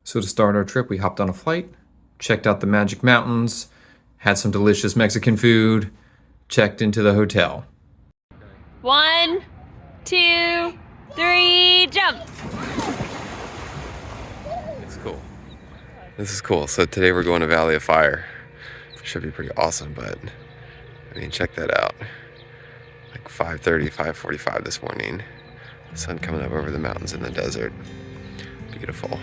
So to start our trip, we hopped on a flight, checked out the Magic Mountains, had some delicious Mexican food, checked into the hotel. 1, 2, 3, jump! It's cool. This is cool. So today we're going to Valley of Fire. Should be pretty awesome, but I mean, check that out. Like 5:30, 5:45 this morning. The sun coming up over the mountains in the desert. Beautiful.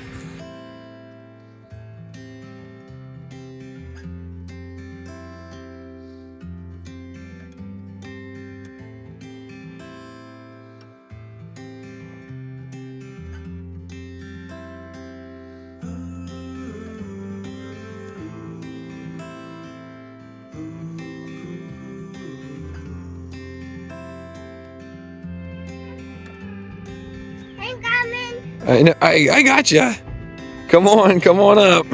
I got ya. Come on up. I'm coming up.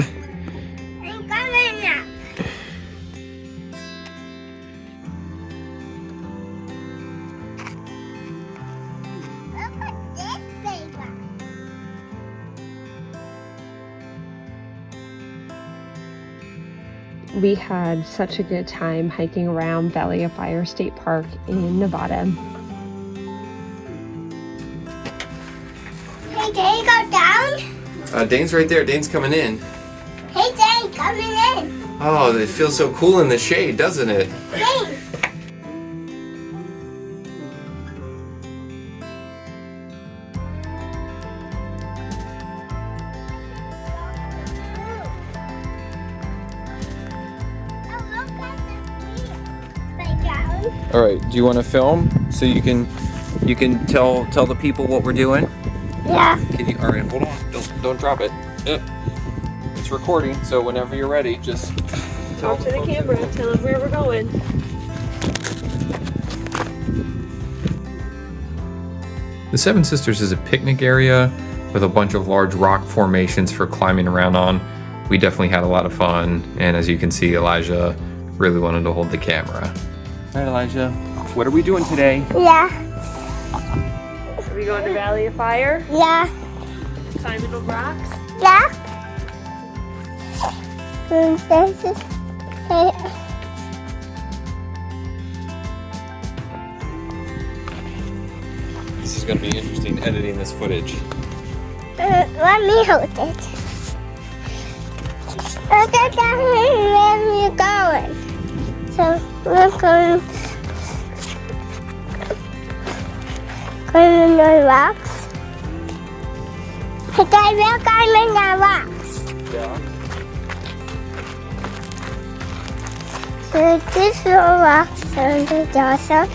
Look at this paper. We had such a good time hiking around Valley of Fire State Park in Nevada. Hey, Dane, go down. Dane's right there. Dane's coming in. Hey, Dane, coming in. Oh, it feels so cool in the shade, doesn't it? Dane. All right, do you want to film so you can tell the people what we're doing? Yeah. Can you? All right, hold on. Don't drop it. Yep. It's recording, so whenever you're ready, just Talk to the camera, tell them where we're going. The Seven Sisters is a picnic area with a bunch of large rock formations for climbing around on. We definitely had a lot of fun, and as you can see, Elijah really wanted to hold the camera. All right, Elijah, what are we doing today? Yeah. Are we going to Valley of Fire? Yeah. Climbing the rocks? Yeah. This is This is going to be interesting editing this footage. let me hold it. Look at that where we're going. So we're going the rocks. Okay, we're climbing the rocks. Yeah. So this little rocks are the awesome.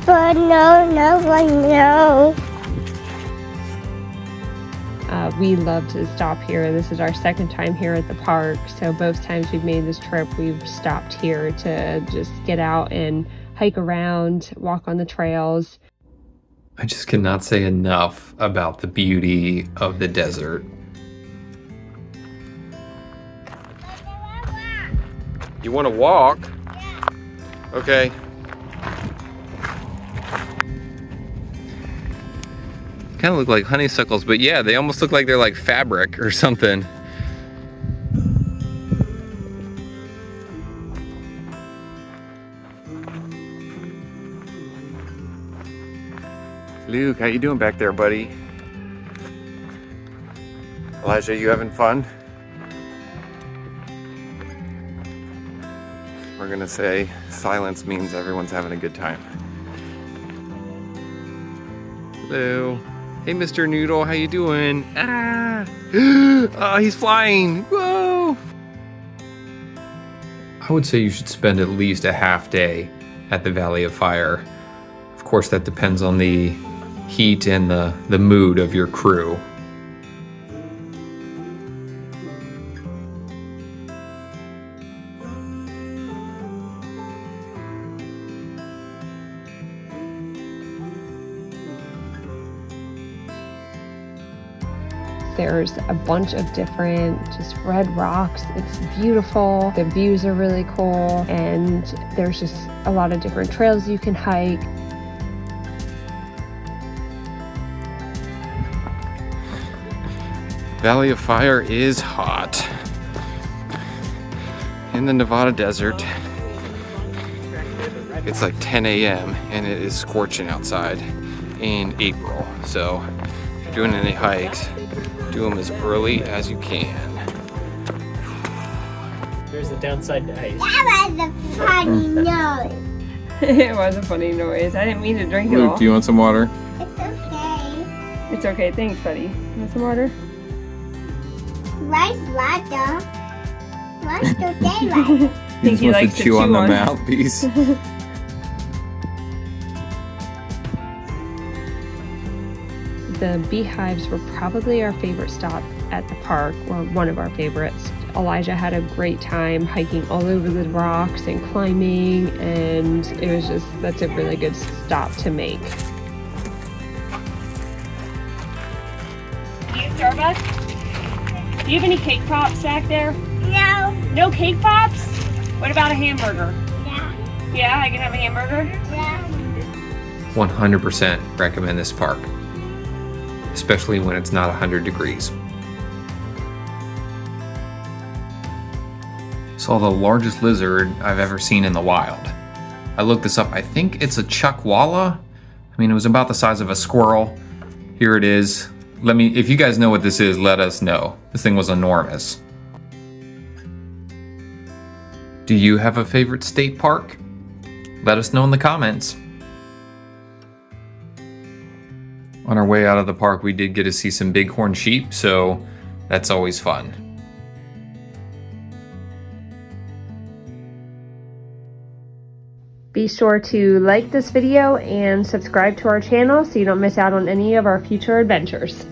But no one knows. We love to stop here. This is our second time here at the park. So both times we've made this trip, we've stopped here to just get out and hike around, walk on the trails. I just cannot say enough about the beauty of the desert. You want to walk? Okay. Kind of look like honeysuckles, but yeah, they almost look like they're like fabric or something. Luke, how you doing back there, buddy? Elijah, you having fun? We're gonna say silence means everyone's having a good time. Hello. Hey, Mr. Noodle, how you doing? Ah! Oh, he's flying! Whoa! I would say you should spend at least a half day at the Valley of Fire. Of course, that depends on the heat and the mood of your crew. There's a bunch of different just red rocks. It's beautiful. The views are really cool. And there's just a lot of different trails you can hike. Valley of Fire is hot. In the Nevada desert. It's like 10 a.m. and it is scorching outside in April. So if you're doing any hikes, do them as early as you can. There's the downside to ice. That was a funny noise. It was a funny noise. I didn't mean to drink it all. Luke, do you want some water? It's okay. It's okay. Thanks, buddy. You want some water? Rice water. What's the daylight? He just wants to chew on the mouthpiece. The Beehives were probably our favorite stop at the park, or one of our favorites. Elijah had a great time hiking all over the rocks and climbing, and it was just, that's a really good stop to make. Do you have Starbucks? Do you have any cake pops back there? No. No cake pops? What about a hamburger? Yeah. Yeah, I can have a hamburger? Yeah. 100% recommend this park, especially when it's not 100 degrees. Saw the largest lizard I've ever seen in the wild. I looked this up. I think it's a chuckwalla. I mean, it was about the size of a squirrel. Here it is. If you guys know what this is, let us know. This thing was enormous. Do you have a favorite state park? Let us know in the comments. On our way out of the park, we did get to see some bighorn sheep, so that's always fun. Be sure to like this video and subscribe to our channel so you don't miss out on any of our future adventures.